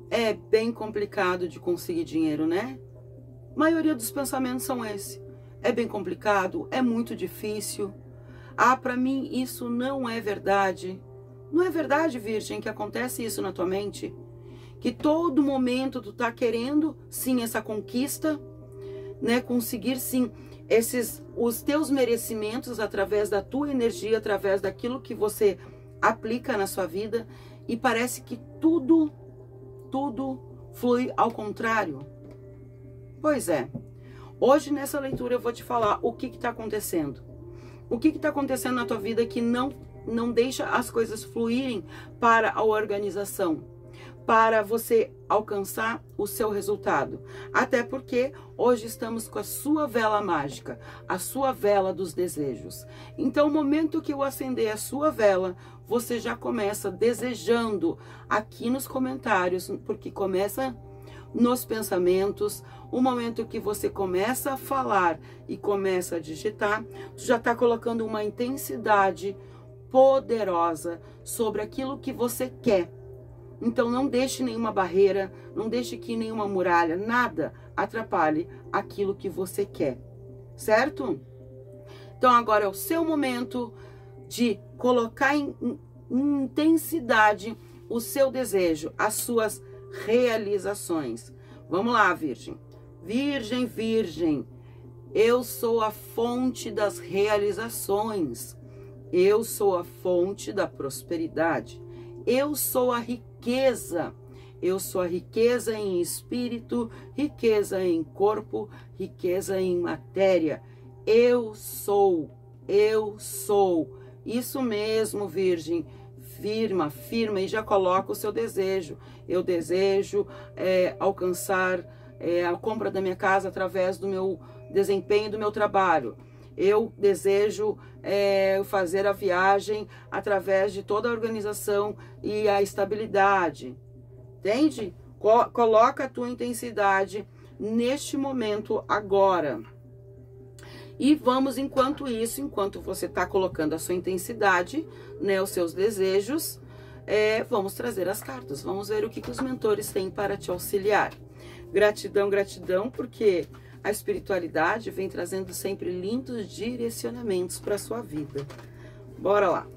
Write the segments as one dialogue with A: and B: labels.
A: É bem complicado de conseguir dinheiro, né? A maioria dos pensamentos são esse. É bem complicado, é muito difícil. Ah, para mim isso não é verdade. Não é verdade, Virgem, que acontece isso na tua mente? Que todo momento tu tá querendo, sim, essa conquista, né? Conseguir, sim, os teus merecimentos através da tua energia, através daquilo que você aplica na sua vida, e parece que tudo flui ao contrário. Pois é. Hoje nessa leitura eu vou te falar o que está acontecendo. O que está acontecendo na tua vida que não deixa as coisas fluírem para a organização, para você alcançar o seu resultado. Até porque hoje estamos com a sua vela mágica, a sua vela dos desejos. Então, no momento que eu acender a sua vela, você já começa desejando aqui nos comentários, porque começa nos pensamentos. O momento que você começa a falar e começa a digitar, tu já está colocando uma intensidade poderosa sobre aquilo que você quer. Então não deixe nenhuma barreira, não deixe que nenhuma muralha, nada atrapalhe aquilo que você quer, certo? Então agora é o seu momento de colocar em intensidade o seu desejo, as suas realizações. Vamos lá, Virgem. Virgem, Virgem, eu sou a fonte das realizações. Eu sou a fonte da prosperidade. Eu sou a riqueza. Eu sou a riqueza em espírito, riqueza em corpo, riqueza em matéria. Eu sou. Isso mesmo, Virgem. Firma e já coloca o seu desejo. Eu desejo alcançar a compra da minha casa através do meu desempenho do meu trabalho. Eu desejo fazer a viagem através de toda a organização e a estabilidade. Entende? Coloca a tua intensidade neste momento agora. E vamos, enquanto você está colocando a sua intensidade, né, os seus desejos, vamos trazer as cartas. Vamos ver o que os mentores têm para te auxiliar. Gratidão, gratidão, porque a espiritualidade vem trazendo sempre lindos direcionamentos para a sua vida. Bora lá.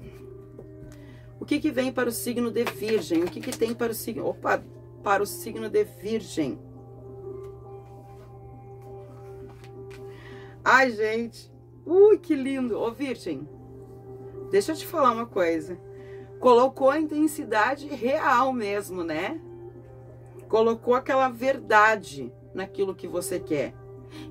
A: O que vem para o signo de Virgem? O que tem para o signo... Opa! Para o signo de Virgem. Ai, gente. Ui, que lindo. Ô, Virgem, deixa eu te falar uma coisa. Colocou a intensidade real mesmo, né? Colocou aquela verdade naquilo que você quer.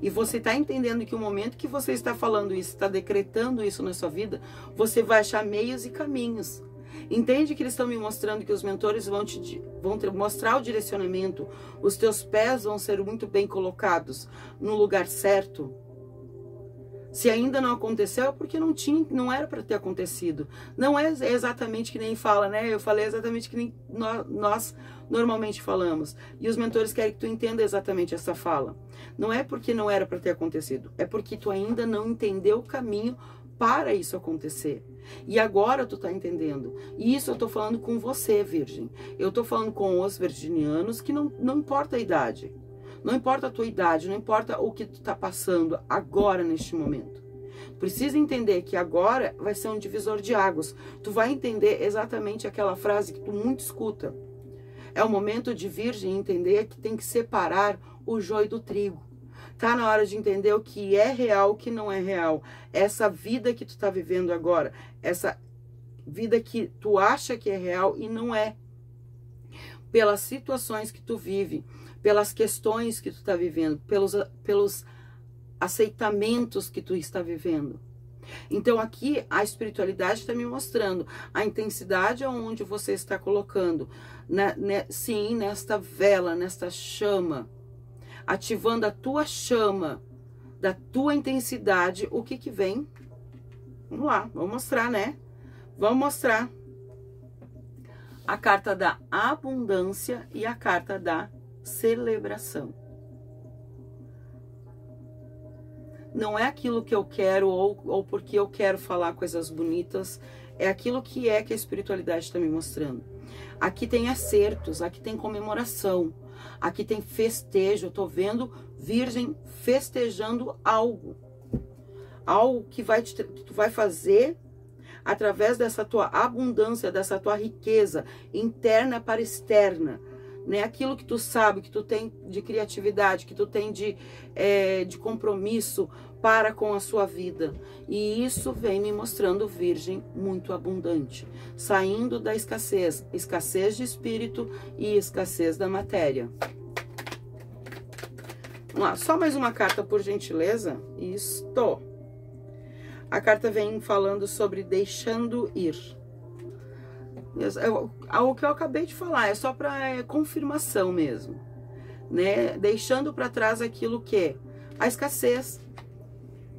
A: E você está entendendo que o momento que você está falando isso, está decretando isso na sua vida, você vai achar meios e caminhos. Entende que eles estão me mostrando que os mentores vão te mostrar o direcionamento, os teus pés vão ser muito bem colocados no lugar certo. Se ainda não aconteceu, é porque não era para ter acontecido. Não é exatamente que nem fala, né? Eu falei exatamente que nem nós normalmente falamos. E os mentores querem que tu entenda exatamente essa fala. Não é porque não era para ter acontecido, é porque tu ainda não entendeu o caminho para isso acontecer. E agora tu tá entendendo. E isso eu tô falando com você, Virgem. Eu tô falando com os virginianos que não importa a idade. Não importa a tua idade, não importa o que tu tá passando agora, neste momento. Precisa entender que agora vai ser um divisor de águas. Tu vai entender exatamente aquela frase que tu muito escuta. É o momento de Virgem entender que tem que separar o joio do trigo. Tá na hora de entender o que é real, o que não é real. Essa vida que tu tá vivendo agora, essa vida que tu acha que é real e não é. Pelas situações que tu vive, pelas questões que tu está vivendo, pelos aceitamentos que tu está vivendo. Então aqui a espiritualidade está me mostrando a intensidade aonde você está colocando, sim, nesta vela, nesta chama, ativando a tua chama, da tua intensidade. O que vem? Vamos lá, vamos mostrar, né? Vamos mostrar a carta da abundância e a carta da celebração. Não é aquilo que eu quero ou porque eu quero falar coisas bonitas, É aquilo que a espiritualidade está me mostrando. Aqui tem acertos, aqui tem comemoração, aqui tem festejo. Eu tô vendo Virgem festejando algo. Algo que tu vai fazer através dessa tua abundância, dessa tua riqueza interna para externa, né? Aquilo que tu sabe, que tu tem de criatividade, que tu tem de compromisso para com a sua vida. E isso vem me mostrando Virgem muito abundante, saindo da escassez de espírito e escassez da matéria. Vamos lá, só mais uma carta, por gentileza. Isto. A carta vem falando sobre deixando ir. O que eu acabei de falar é só para confirmação mesmo, né? Deixando para trás aquilo que a escassez,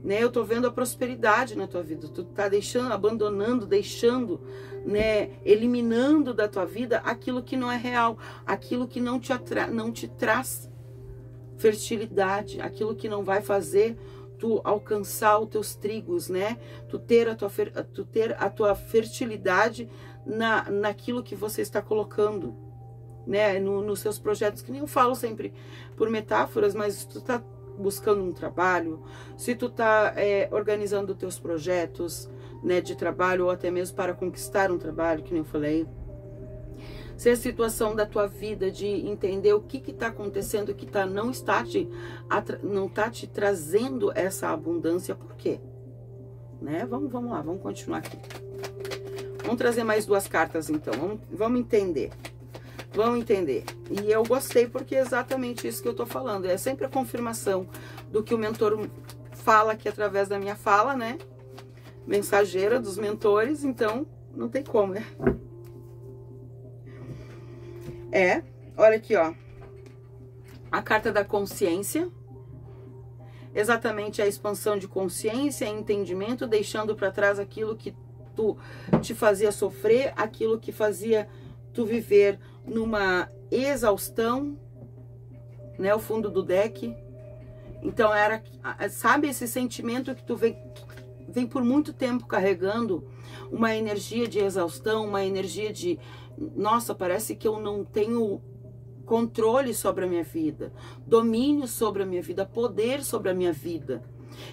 A: né? Eu tô vendo a prosperidade na tua vida. Tu tá deixando, abandonando, deixando, né? Eliminando da tua vida aquilo que não é real, aquilo que não te traz fertilidade, aquilo que não vai fazer tu alcançar os teus trigos, né? Tu ter a tua fertilidade naquilo que você está colocando, né? Nos seus projetos, que nem eu falo sempre por metáforas, mas se tu tá buscando um trabalho, se tu tá organizando os teus projetos, né, de trabalho, ou até mesmo para conquistar um trabalho, que nem eu falei, se a situação da tua vida de entender o que está acontecendo, que não está te trazendo essa abundância, por quê? Né? Vamos lá, vamos continuar aqui. Vamos trazer mais duas cartas então, vamos entender. Vamos entender. E eu gostei porque é exatamente isso que eu tô falando. É sempre a confirmação do que o mentor fala aqui através da minha fala, né? Mensageira dos mentores, então não tem como, né? Olha aqui, ó. A carta da consciência. Exatamente a expansão de consciência, entendimento, deixando para trás aquilo que tu te fazia sofrer, aquilo que fazia tu viver numa exaustão, né? O fundo do deck. Então sabe esse sentimento que tu vem por muito tempo carregando, uma energia de exaustão, uma energia de nossa, parece que eu não tenho controle sobre a minha vida, domínio sobre a minha vida, poder sobre a minha vida.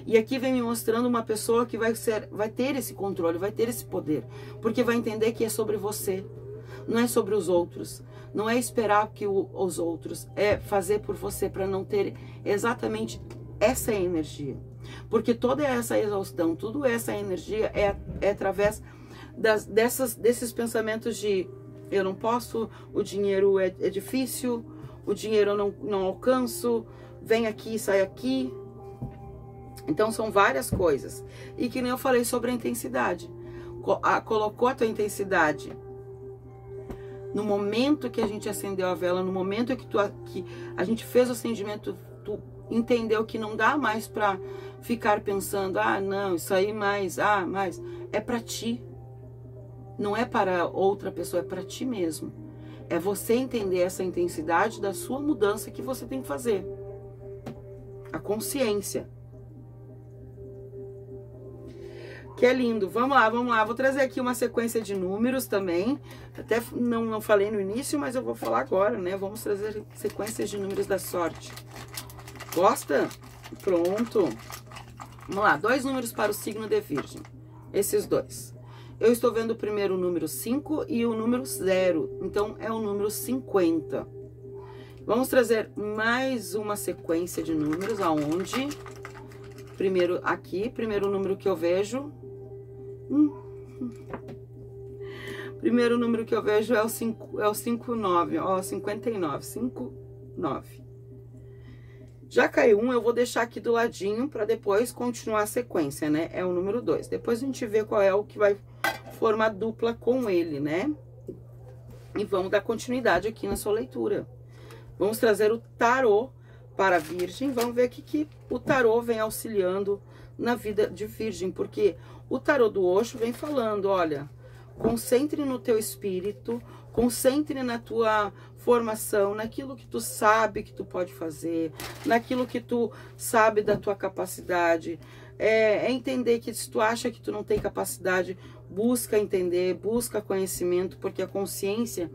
A: E aqui vem me mostrando uma pessoa que vai ter esse controle, vai ter esse poder, porque vai entender que é sobre você, não é sobre os outros, não é esperar que os outros, é fazer por você para não ter exatamente essa energia. Porque toda essa exaustão, toda essa energia é através desses pensamentos de eu não posso, o dinheiro é difícil, o dinheiro eu não alcanço, vem aqui, sai aqui. Então são várias coisas. E que nem eu falei sobre a intensidade. Colocou a tua intensidade no momento que a gente acendeu a vela, no momento que a gente fez o acendimento, tu entendeu que não dá mais para ficar pensando, ah, não, isso aí mais, é para ti. Não é para outra pessoa, é para ti mesmo. É você entender essa intensidade da sua mudança que você tem que fazer. A consciência. Que é lindo. Vamos lá. Vou trazer aqui uma sequência de números também. Até não falei no início, mas eu vou falar agora, né? Vamos trazer sequências de números da sorte. Gosta? Pronto. Vamos lá. 2 números para o signo de Virgem. Esses 2. Eu estou vendo o primeiro número 5 e o número 0. Então, é o número 50. Vamos trazer mais uma sequência de números, aonde... primeiro número que eu vejo... Primeiro número que eu vejo é o 59, ó, 59, 59. Já caiu um, eu vou deixar aqui do ladinho para depois continuar a sequência, né? É o número 2. Depois a gente vê qual é o que vai formar dupla com ele, né? E vamos dar continuidade aqui na sua leitura. Vamos trazer o tarô para a Virgem. Vamos ver aqui que o tarô vem auxiliando na vida de Virgem, porque o tarô do Osho vem falando, olha, concentre no teu espírito, concentre na tua formação, naquilo que tu sabe que tu pode fazer, naquilo que tu sabe da tua capacidade. É entender que se tu acha que tu não tem capacidade, busca entender, busca conhecimento, porque a consciência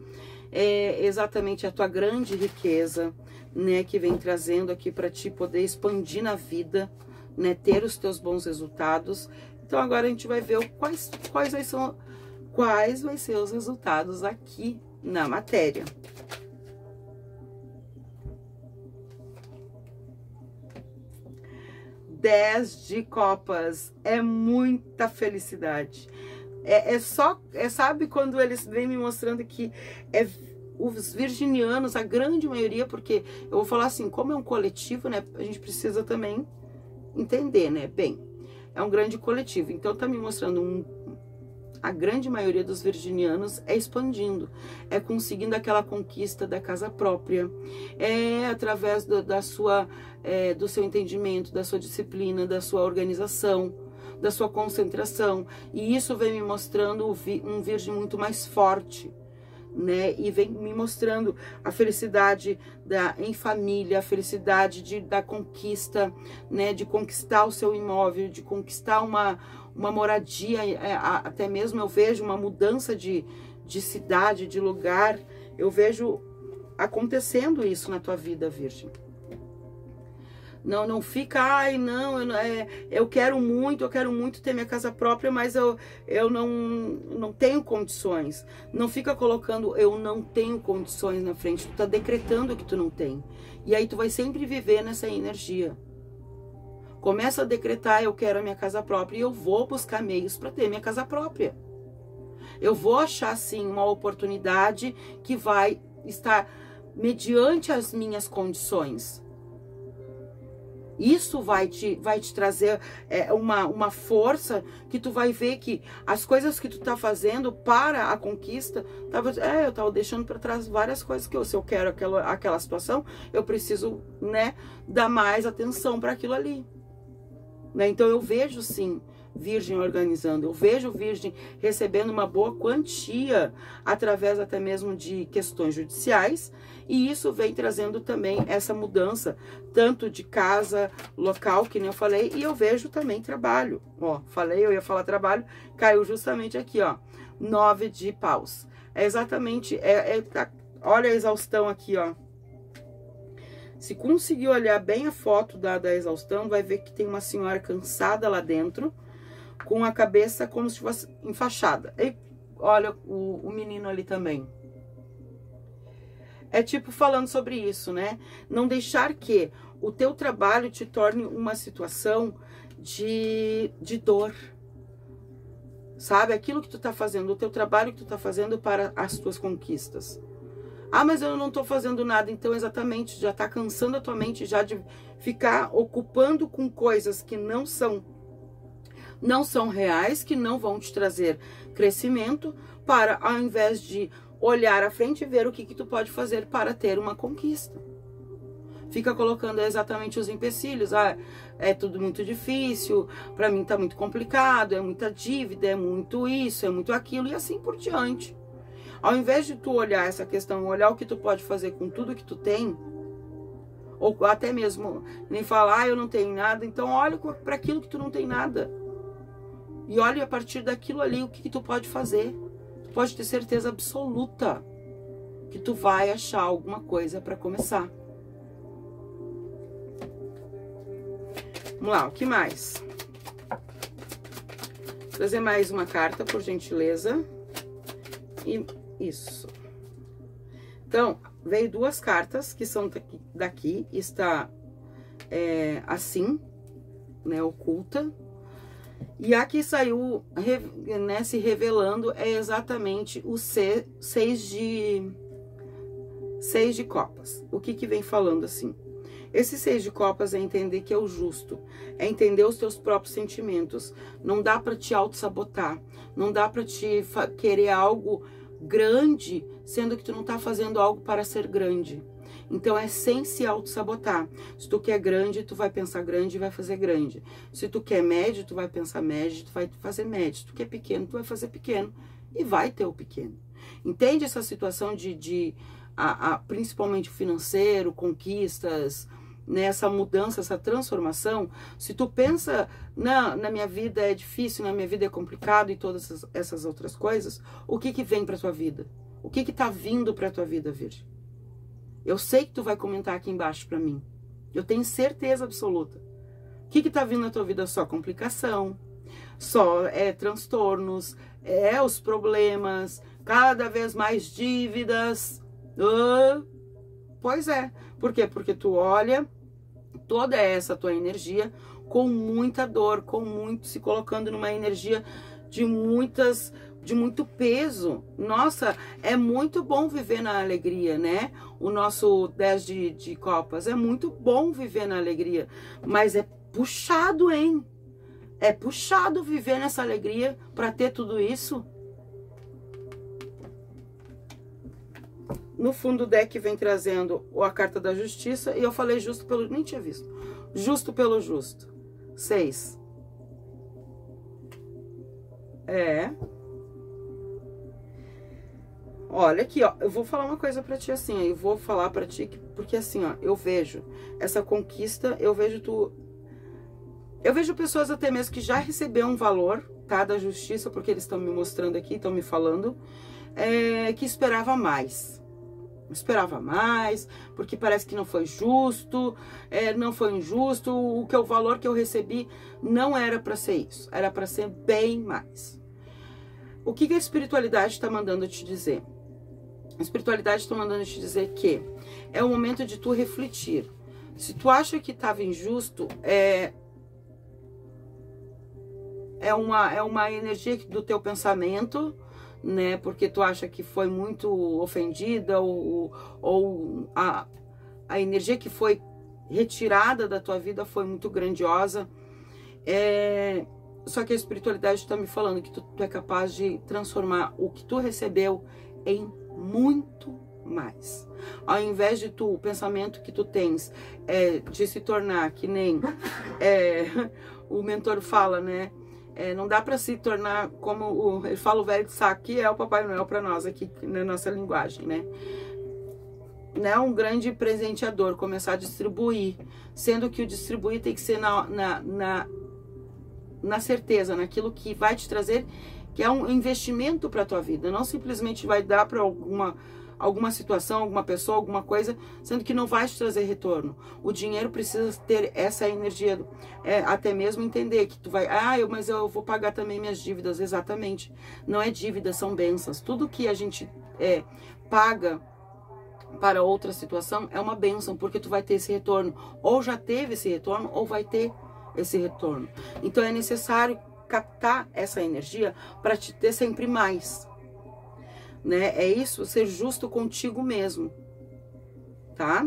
A: é exatamente a tua grande riqueza, né, que vem trazendo aqui para ti poder expandir na vida, né, ter os teus bons resultados. Então agora a gente vai ver quais vão ser os resultados aqui na matéria. Dez de copas, é muita felicidade. Sabe quando eles vêm me mostrando que os virginianos, a grande maioria, porque eu vou falar assim, como é um coletivo, né, a gente precisa também entender, né, bem, é um grande coletivo, então tá me mostrando a grande maioria dos virginianos é expandindo, é conseguindo aquela conquista da casa própria, é através do seu entendimento, da sua disciplina, da sua organização, da sua concentração, e isso vem me mostrando um virgem muito mais forte, né? E vem me mostrando a felicidade em família, a felicidade da conquista, né? De conquistar o seu imóvel, de conquistar uma moradia, até mesmo eu vejo uma mudança de cidade, de lugar, eu vejo acontecendo isso na tua vida, Virgem. Não fica, ai, não, eu quero muito ter minha casa própria, mas eu não tenho condições. Não fica colocando eu não tenho condições na frente, tu tá decretando que tu não tem. E aí tu vai sempre viver nessa energia. Começa a decretar, eu quero a minha casa própria e eu vou buscar meios para ter minha casa própria. Eu vou achar, sim, uma oportunidade que vai estar mediante as minhas condições. Isso vai te trazer uma força que tu vai ver que as coisas que tu tá fazendo para a conquista, eu tava deixando para trás várias coisas que se eu quero aquela situação, eu preciso, né, dar mais atenção para aquilo ali. Né? Então eu vejo, sim, Virgem organizando, eu vejo Virgem recebendo uma boa quantia através até mesmo de questões judiciais, e isso vem trazendo também essa mudança, tanto de casa, local, que nem eu falei, e eu vejo também trabalho. Ó, falei, eu ia falar trabalho, caiu justamente aqui, ó, 9 de paus. É exatamente, olha a exaustão aqui, ó. Se conseguir olhar bem a foto da exaustão, vai ver que tem uma senhora cansada lá dentro, com a cabeça como se fosse enfaixada. E olha o menino ali também. É tipo falando sobre isso, né? Não deixar que o teu trabalho te torne uma situação de dor. Sabe? Aquilo que tu tá fazendo, o teu trabalho que tu tá fazendo para as tuas conquistas. Ah, mas eu não tô fazendo nada. Então, exatamente, já tá cansando a tua mente já de ficar ocupando com coisas que não são reais, que não vão te trazer crescimento, para, ao invés de olhar à frente e ver o que tu pode fazer para ter uma conquista. Fica colocando exatamente os empecilhos. Ah, é tudo muito difícil, para mim tá muito complicado, é muita dívida, é muito isso, é muito aquilo, e assim por diante. Ao invés de tu olhar essa questão, olhar o que tu pode fazer com tudo que tu tem, ou até mesmo nem falar, eu não tenho nada, então olha para aquilo que tu não tem nada. E olha a partir daquilo ali o que tu pode fazer. Tu pode ter certeza absoluta que tu vai achar alguma coisa para começar. Vamos lá, o que mais? Vou trazer mais uma carta, por gentileza. E isso. Então, veio duas cartas que são daqui. Está assim, né, oculta. E a que saiu, né, se revelando é exatamente o 6 de copas. O que vem falando assim? Esse 6 de copas é entender que é o justo, é entender os teus próprios sentimentos. Não dá para te auto-sabotar, não dá para te querer algo grande, sendo que tu não tá fazendo algo para ser grande. Então é sem se auto-sabotar. Se tu quer grande, tu vai pensar grande e vai fazer grande. Se tu quer médio, tu vai pensar médio, tu vai fazer médio. Se tu quer pequeno, tu vai fazer pequeno e vai ter o pequeno. Entende essa situação principalmente financeiro, conquistas, nessa mudança, essa transformação, se tu pensa, na minha vida é difícil, na minha vida é complicado e todas essas outras coisas, o que que vem pra tua vida? O que que tá vindo pra tua vida, Virgem? Eu sei que tu vai comentar aqui embaixo pra mim. Eu tenho certeza absoluta. O que que tá vindo na tua vida? Só complicação, só transtornos, os problemas, cada vez mais dívidas. Pois é. Por quê? Porque tu olha toda essa tua energia com muita dor, se colocando numa energia de muito peso. Nossa, é muito bom viver na alegria, né? O nosso 10 de copas, é muito bom viver na alegria, mas é puxado, hein? É puxado viver nessa alegria para ter tudo isso. No fundo do deck vem trazendo a carta da justiça, e eu falei justo pelo... nem tinha visto. Justo pelo justo. 6. Olha aqui, ó, eu vou falar uma coisa pra ti assim, eu vou falar pra ti, porque assim, ó, eu vejo essa conquista, eu vejo pessoas até mesmo que já receberam um valor, tá, da justiça, porque eles estão me mostrando aqui, estão me falando, que esperava mais, porque parece que não foi justo, não foi injusto, o valor que eu recebi não era pra ser isso, era pra ser bem mais. O que a espiritualidade está mandando te dizer? A espiritualidade está mandando te dizer que é o momento de tu refletir. Se tu acha que estava injusto, é uma energia do teu pensamento, né? Porque tu acha que foi muito ofendida, ou a energia que foi retirada da tua vida foi muito grandiosa. Só que a espiritualidade está me falando que tu é capaz de transformar o que tu recebeu em muito mais. Ao invés de o pensamento que tu tens de se tornar que nem o mentor fala, né? Não dá para se tornar como ele fala, o velho de saco, que é o Papai Noel para nós aqui na nossa linguagem, né? Um grande presenteador, começar a distribuir, sendo que o distribuir tem que ser na certeza, naquilo que vai te trazer, que é um investimento para a tua vida, não simplesmente vai dar para alguma situação, alguma pessoa, alguma coisa, sendo que não vai te trazer retorno. O dinheiro precisa ter essa energia, até mesmo entender que tu vai, mas eu vou pagar também minhas dívidas, exatamente. Não é dívida, são bênçãos. Tudo que a gente paga para outra situação é uma bênção, porque tu vai ter esse retorno, ou já teve esse retorno, ou vai ter esse retorno. Então é necessário captar essa energia para te ter sempre mais, né? É isso, ser justo contigo mesmo, tá?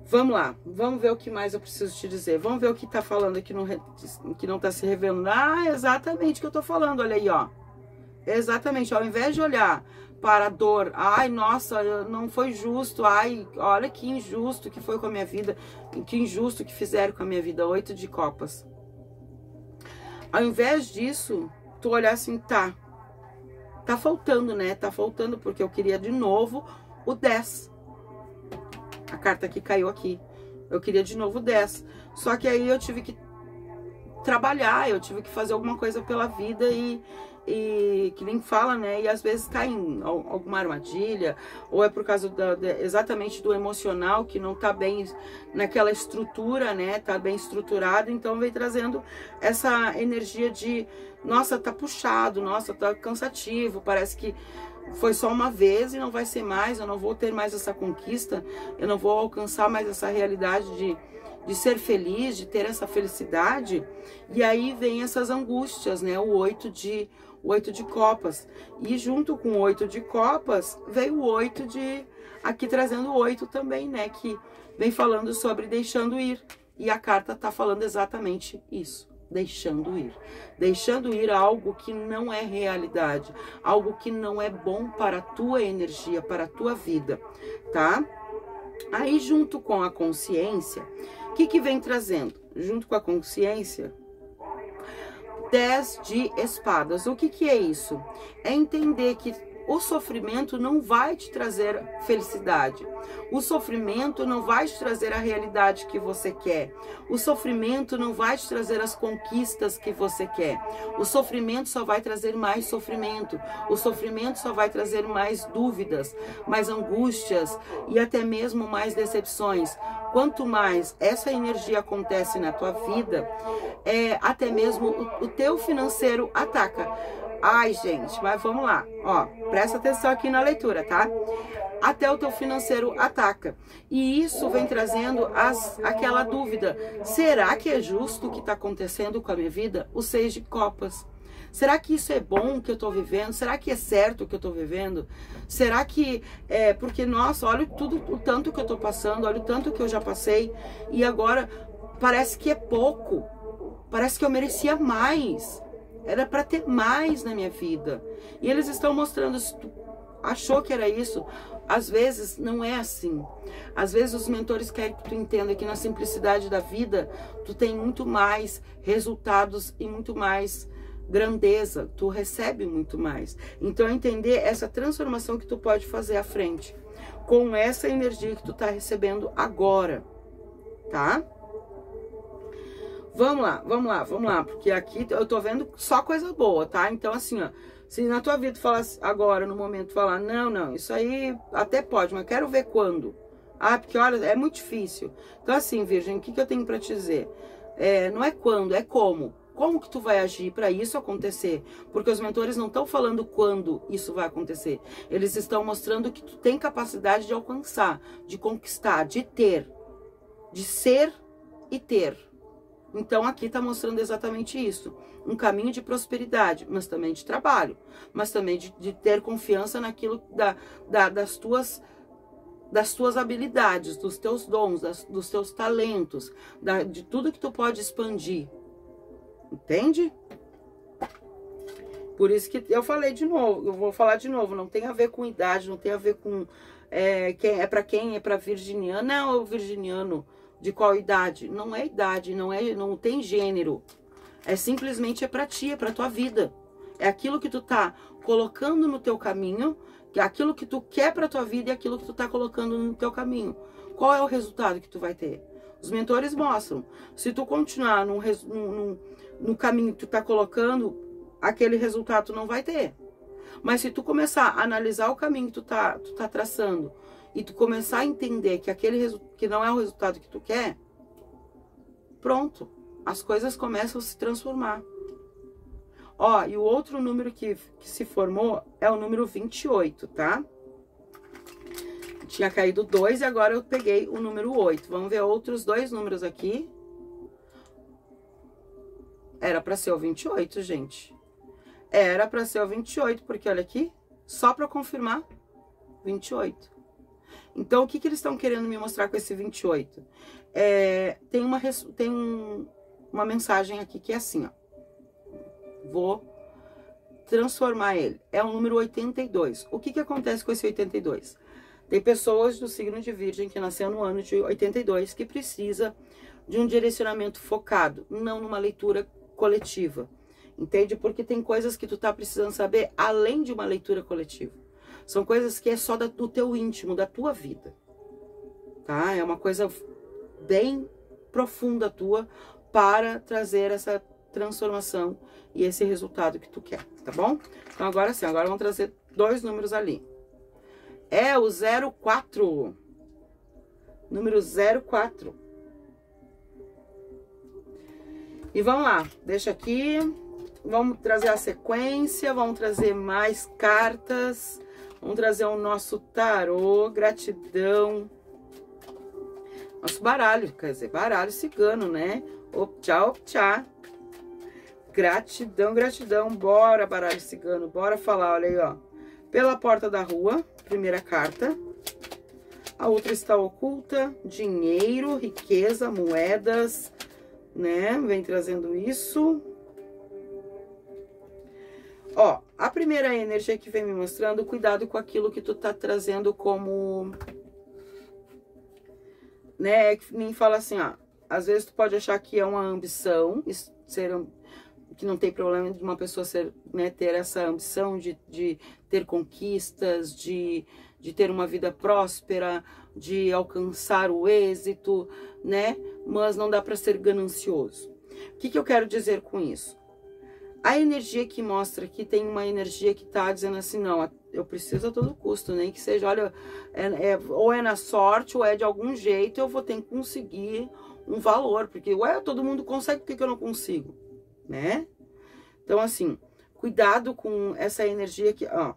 A: Vamos lá, vamos ver o que mais eu preciso te dizer. Vamos ver o que tá falando aqui, que não tá se revelando. Exatamente o que eu tô falando, olha aí, ó. Exatamente, ao invés de olhar para a dor, nossa, não foi justo, olha que injusto que foi com a minha vida, que injusto que fizeram com a minha vida, 8 de copas. Ao invés disso, tu olhar assim, tá faltando, né? Tá faltando, porque eu queria de novo o 10. A carta que caiu aqui. Eu queria de novo o 10. Só que aí eu tive que trabalhar, eu tive que fazer alguma coisa pela vida e que nem fala, né? E às vezes cai em alguma armadilha, ou é por causa exatamente do emocional, que não tá bem naquela estrutura, né? Tá bem estruturado, então vem trazendo essa energia de, nossa, tá puxado, nossa, tá cansativo, parece que foi só uma vez e não vai ser mais, eu não vou ter mais essa conquista, eu não vou alcançar mais essa realidade de ser feliz, de ter essa felicidade. E aí vem essas angústias, né? O 8 de copas. E junto com o 8 de copas, veio o 8 de... aqui trazendo o 8 também, né? Que vem falando sobre deixando ir. E a carta tá falando exatamente isso. Deixando ir. Deixando ir algo que não é realidade. Algo que não é bom para a tua energia, para a tua vida, tá? Aí junto com a consciência, o que vem trazendo? Junto com a consciência, 10 de espadas. O que é isso? É entender que o sofrimento não vai te trazer felicidade. O sofrimento não vai te trazer a realidade que você quer. O sofrimento não vai te trazer as conquistas que você quer. O sofrimento só vai trazer mais sofrimento. O sofrimento só vai trazer mais dúvidas, mais angústias e até mesmo mais decepções. Quanto mais essa energia acontece na tua vida, até mesmo o teu financeiro ataca. Ai, gente, mas vamos lá. Ó, presta atenção aqui na leitura, tá? Até o teu financeiro ataca. E isso vem trazendo aquela dúvida. Será que é justo o que está acontecendo com a minha vida? O 6 de copas. Será que isso é bom que eu estou vivendo? Será que é certo o que eu estou vivendo? Será que porque, nossa, olha o tanto que eu estou passando, olha o tanto que eu já passei, e agora parece que é pouco. Parece que eu merecia mais. Era para ter mais na minha vida. E eles estão mostrando, se tu achou que era isso, às vezes não é assim. Às vezes os mentores querem que tu entenda que na simplicidade da vida, tu tem muito mais resultados e muito mais grandeza. Tu recebe muito mais. Então entender essa transformação que tu pode fazer à frente, com essa energia que tu tá recebendo agora, tá? Vamos lá, porque aqui eu tô vendo só coisa boa, tá? Então, assim, ó, se na tua vida tu falar agora, no momento, falar, não, isso aí até pode, mas quero ver quando. Ah, porque olha, é muito difícil. Então, assim, Virgem, o que eu tenho pra te dizer? Não é quando, é como. Como que tu vai agir para isso acontecer? Porque os mentores não estão falando quando isso vai acontecer. Eles estão mostrando que tu tem capacidade de alcançar, de conquistar, de ter, de ser e ter. Então aqui está mostrando exatamente isso. Um caminho de prosperidade, mas também de trabalho. Mas também de ter confiança naquilo das tuas habilidades, dos teus dons, dos teus talentos, de tudo que tu pode expandir. Entende? Por isso que eu falei de novo, eu vou falar de novo, não tem a ver com idade, não tem a ver com quem é para virginiana ou virginiano. De qual idade? Não é idade, não tem gênero. É simplesmente para ti, é para tua vida. É aquilo que tu tá colocando no teu caminho, que é aquilo que tu quer para tua vida e aquilo que tu tá colocando no teu caminho. Qual é o resultado que tu vai ter? Os mentores mostram. Se tu continuar no caminho que tu tá colocando, aquele resultado tu não vai ter. Mas se tu começar a analisar o caminho que tu tá traçando, e tu começar a entender que que não é o resultado que tu quer, pronto, as coisas começam a se transformar. Ó, e o outro número que se formou é o número 28, tá? Tinha caído 2 e agora eu peguei o número 8. Vamos ver outros dois números aqui. Era para ser o 28, gente. Era para ser o 28, porque olha aqui, só para confirmar, 28. Então, o que eles estão querendo me mostrar com esse 28? Tem uma mensagem aqui que é assim, ó. Vou transformar ele. É o número 82. O que acontece com esse 82? Tem pessoas do signo de Virgem que nasceu no ano de 82 que precisa de um direcionamento focado, não numa leitura coletiva. Entende? Porque tem coisas que tu tá precisando saber além de uma leitura coletiva. São coisas que é só do teu íntimo, da tua vida, tá? É uma coisa bem profunda tua para trazer essa transformação e esse resultado que tu quer, tá bom? Então agora sim, agora vamos trazer dois números ali. É o 04, número 04. E vamos lá, deixa aqui, vamos trazer a sequência, vamos trazer mais cartas. Vamos trazer o nosso tarô, gratidão. Nosso baralho, quer dizer, baralho cigano, né? Tchau. Gratidão, gratidão. Bora, baralho cigano, bora falar, olha aí, ó. Pela porta da rua, primeira carta. A outra está oculta, dinheiro, riqueza, moedas, né? Vem trazendo isso. Ó, a primeira energia que vem me mostrando, cuidado com aquilo que tu tá trazendo como, né, que nem fala assim, ó, às vezes tu pode achar que é uma ambição, que não tem problema de uma pessoa ser, né, ter essa ambição de ter conquistas, de ter uma vida próspera, de alcançar o êxito, né? Mas não dá para ser ganancioso. O que eu quero dizer com isso? A energia que mostra aqui tem uma energia que tá dizendo assim, não, eu preciso a todo custo, nem que seja, olha, ou é na sorte, ou é de algum jeito, eu vou ter que conseguir um valor, porque, ué, todo mundo consegue, por que eu não consigo? Né? Então, assim, cuidado com essa energia aqui, ó.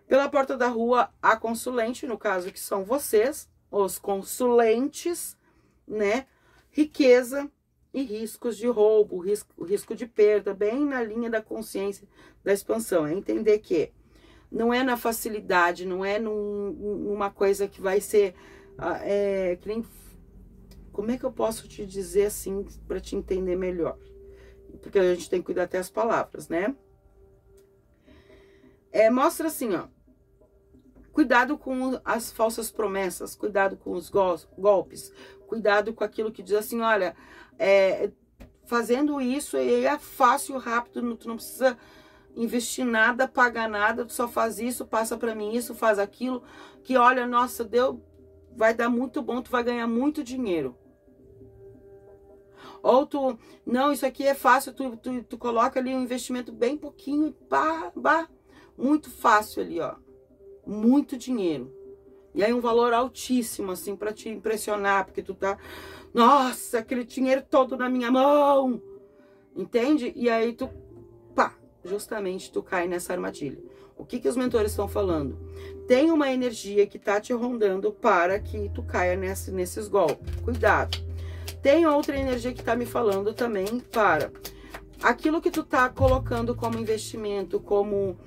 A: Pela porta da rua, a consulente, no caso que são vocês, os consulentes, né? Riqueza e riscos de roubo, risco de perda, bem na linha da consciência da expansão. É entender que não é na facilidade, não é numa coisa que vai ser... que nem, como é que eu posso te dizer assim, para te entender melhor? Porque a gente tem que cuidar até as palavras, né? Mostra assim, ó. Cuidado com as falsas promessas, cuidado com os golpes, cuidado com aquilo que diz assim, olha, fazendo isso é fácil, rápido, tu não precisa investir nada, pagar nada, tu só faz isso, passa pra mim isso, faz aquilo, que olha, nossa, vai dar muito bom, tu vai ganhar muito dinheiro. Ou tu, não, isso aqui é fácil, tu coloca ali um investimento bem pouquinho, muito fácil ali, ó. Muito dinheiro. E aí um valor altíssimo, assim, pra te impressionar, porque tu tá, nossa, aquele dinheiro todo na minha mão, entende? E aí tu, justamente tu cai nessa armadilha. O que os mentores estão falando? Tem uma energia que tá te rondando para que tu caia nesses golpes. Cuidado. Tem outra energia que tá me falando também para aquilo que tu tá colocando como investimento, como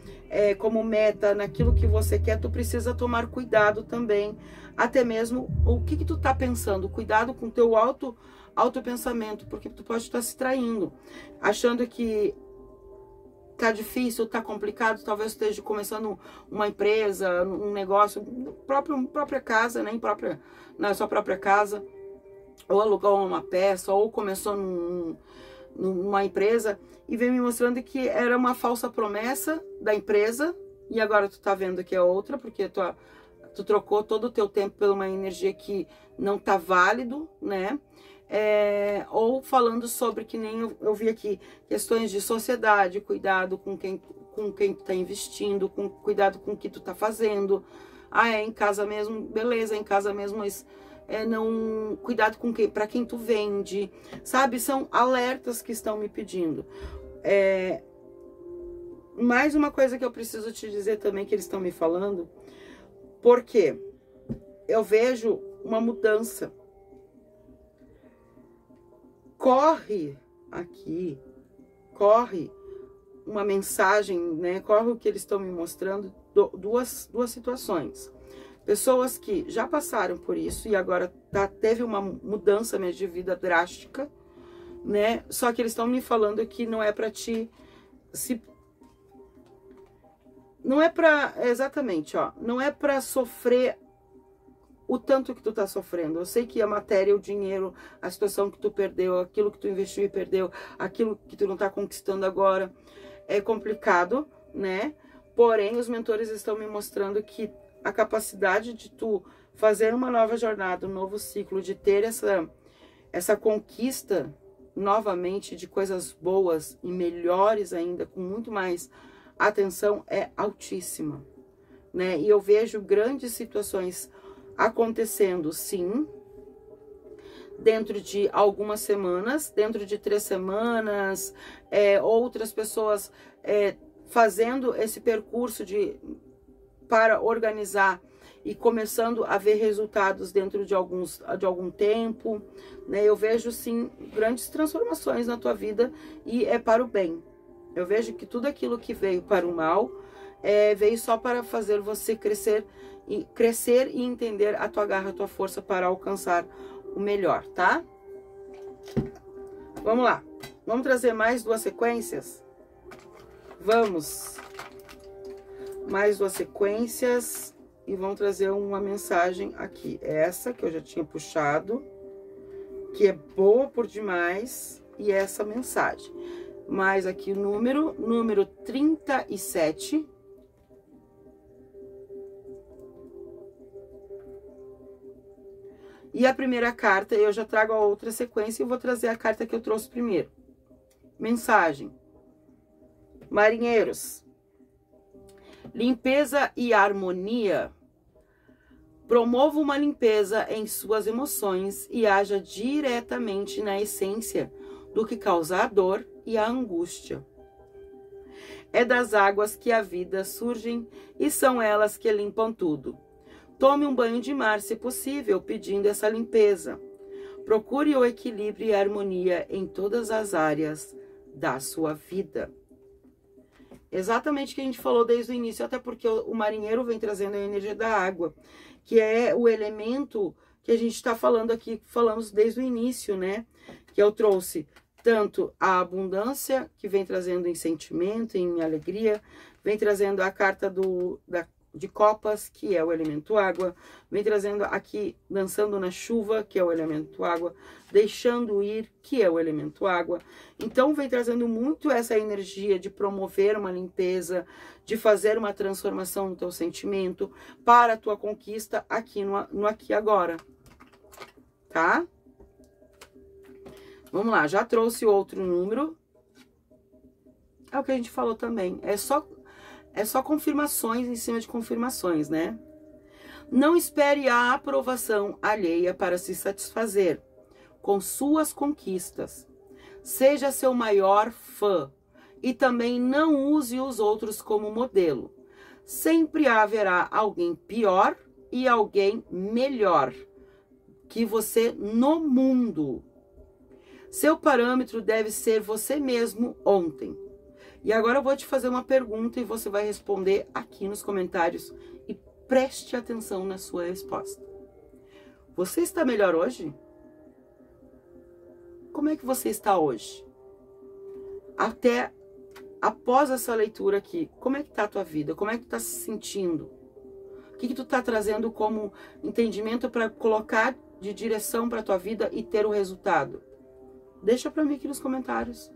A: meta, naquilo que você quer, tu precisa tomar cuidado também. Até mesmo o que tu tá pensando. Cuidado com o teu autopensamento, porque tu pode estar se traindo, achando que tá difícil, tá complicado, talvez esteja começando uma empresa, um negócio, própria casa, né? Na sua própria casa, ou alugou uma peça, ou começou numa empresa, e vem me mostrando que era uma falsa promessa da empresa, e agora tu tá vendo que é outra, porque tu trocou todo o teu tempo por uma energia que não tá válido, né? Ou falando sobre, que nem eu vi aqui, questões de sociedade, cuidado com quem tu tá investindo, cuidado com o que tu tá fazendo. Em casa mesmo, beleza, em casa mesmo, mas não, cuidado com para quem tu vende, sabe? São alertas que estão me pedindo. Mais uma coisa que eu preciso te dizer também, que eles estão me falando, porque eu vejo uma mudança. Corre aqui, corre uma mensagem, né? Corre o que eles estão me mostrando, duas situações. Pessoas que já passaram por isso e agora teve uma mudança mesmo de vida drástica, né? Só que eles estão me falando que não é para não é para, exatamente, ó, não é para sofrer o tanto que tu tá sofrendo. Eu sei que a matéria, o dinheiro, a situação que tu perdeu, aquilo que tu investiu e perdeu, aquilo que tu não tá conquistando agora, é complicado, né? Porém, os mentores estão me mostrando que a capacidade de tu fazer uma nova jornada, um novo ciclo, de ter essa conquista novamente de coisas boas e melhores ainda, com muito mais atenção, é altíssima, né? E eu vejo grandes situações acontecendo, sim, dentro de algumas semanas, dentro de 3 semanas, outras pessoas fazendo esse percurso para organizar e começando a ver resultados dentro de algum tempo, né? Eu vejo, sim, grandes transformações na tua vida, e é para o bem. Eu vejo que tudo aquilo que veio para o mal, veio só para fazer você crescer e entender a tua garra, a tua força para alcançar o melhor, tá? Vamos lá. Vamos trazer mais 2 sequências? Vamos. Mais 2 sequências e vamos trazer uma mensagem aqui. Essa que eu já tinha puxado, que é boa por demais, e essa mensagem. Mais aqui o número 37. E a primeira carta, eu já trago a outra sequência e vou trazer a carta que eu trouxe primeiro. Mensagem. Marinheiros. Limpeza e harmonia. Promova uma limpeza em suas emoções e haja diretamente na essência do que causa a dor e a angústia. É das águas que a vida surgem e são elas que limpam tudo. Tome um banho de mar, se possível, pedindo essa limpeza. Procure o equilíbrio e a harmonia em todas as áreas da sua vida. Exatamente o que a gente falou desde o início, até porque o marinheiro vem trazendo a energia da água, que é o elemento que a gente está falando aqui, falamos desde o início, né? Que eu trouxe tanto a abundância, que vem trazendo em sentimento, em alegria, vem trazendo a carta de copas, que é o elemento água, vem trazendo aqui dançando na chuva, que é o elemento água, deixando ir, que é o elemento água. Então vem trazendo muito essa energia de promover uma limpeza, de fazer uma transformação no teu sentimento para a tua conquista aqui no aqui e agora, tá? Vamos lá, já trouxe outro número. É o que a gente falou também, é só confirmações em cima de confirmações, né? Não espere a aprovação alheia para se satisfazer com suas conquistas. Seja seu maior fã e também não use os outros como modelo. Sempre haverá alguém pior e alguém melhor que você no mundo. Seu parâmetro deve ser você mesmo ontem. E agora eu vou te fazer uma pergunta e você vai responder aqui nos comentários e preste atenção na sua resposta. Você está melhor hoje? Como é que você está hoje? Até após essa leitura aqui, como é que está a tua vida? Como é que tu está se sentindo? O que tu está trazendo como entendimento para colocar de direção para a tua vida e ter o resultado? Deixa para mim aqui nos comentários.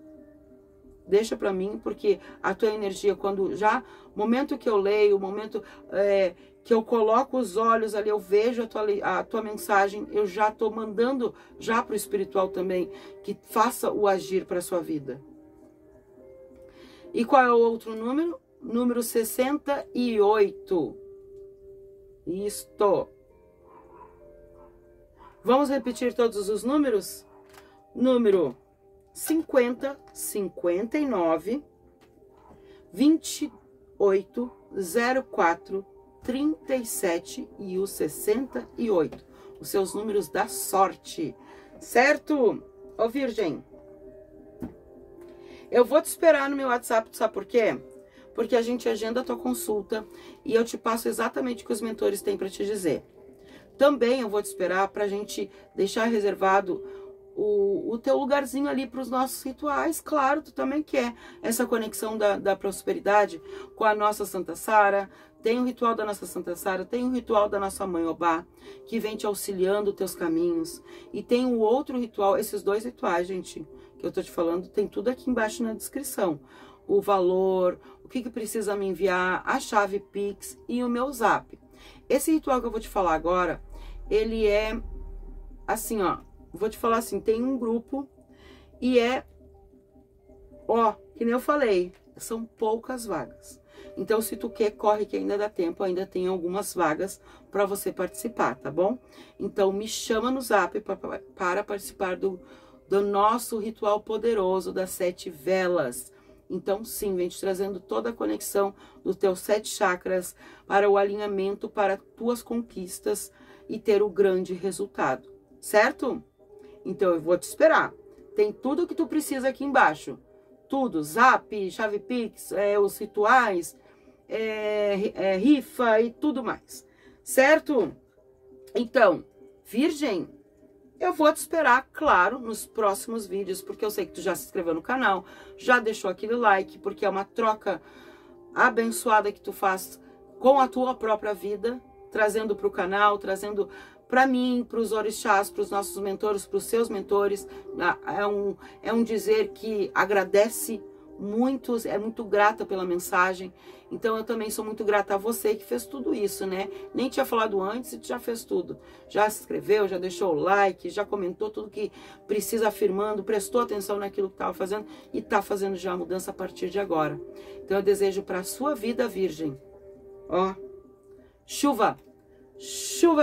A: Deixa para mim, porque a tua energia, quando já, momento que eu leio, momento que eu coloco os olhos ali, eu vejo a tua mensagem, eu já estou mandando já para o espiritual também, que faça o agir para a sua vida. E qual é o outro número? Número 68. Isto. Vamos repetir todos os números? Número 50, 59, 28, 04, 37 e o 68. Os seus números da sorte, certo? Ô Virgem, eu vou te esperar no meu WhatsApp, sabe por quê? Porque a gente agenda a tua consulta e eu te passo exatamente o que os mentores têm para te dizer. Também eu vou te esperar para a gente deixar reservado o teu lugarzinho ali para os nossos rituais. Claro, tu também quer essa conexão da prosperidade com a nossa Santa Sara. Tem o ritual da nossa Santa Sara, tem o ritual da nossa Mãe Obá, que vem te auxiliando os teus caminhos. E tem o outro ritual, esses dois rituais, gente, que eu tô te falando, tem tudo aqui embaixo na descrição. O valor, o que precisa me enviar, a chave Pix e o meu Zap. Esse ritual que eu vou te falar agora, ele é assim, ó. Vou te falar assim, tem um grupo e que nem eu falei, são poucas vagas. Então, se tu quer, corre que ainda dá tempo, ainda tem algumas vagas para você participar, tá bom? Então, me chama no Zap para participar do nosso ritual poderoso das 7 velas. Então, sim, vem te trazendo toda a conexão dos teus 7 chakras para o alinhamento, para tuas conquistas e ter o grande resultado, certo? Então, eu vou te esperar. Tem tudo que tu precisa aqui embaixo. Tudo, Zap, chave Pix, os rituais, rifa e tudo mais. Certo? Então, Virgem, eu vou te esperar, claro, nos próximos vídeos, porque eu sei que tu já se inscreveu no canal, já deixou aquele like, porque é uma troca abençoada que tu faz com a tua própria vida, trazendo para o canal, trazendo para mim, para os orixás, para os nossos mentores, para os seus mentores. É um dizer que agradece muito, é muito grata pela mensagem. Então eu também sou muito grata a você que fez tudo isso, né? Nem tinha falado antes e já fez tudo. Já se inscreveu, já deixou o like, já comentou tudo que precisa afirmando, prestou atenção naquilo que estava fazendo e está fazendo já a mudança a partir de agora. Então eu desejo para a sua vida, Virgem, ó, chuva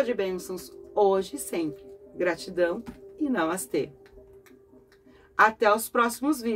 A: de bênçãos, hoje e sempre. Gratidão e namastê. Até os próximos vídeos.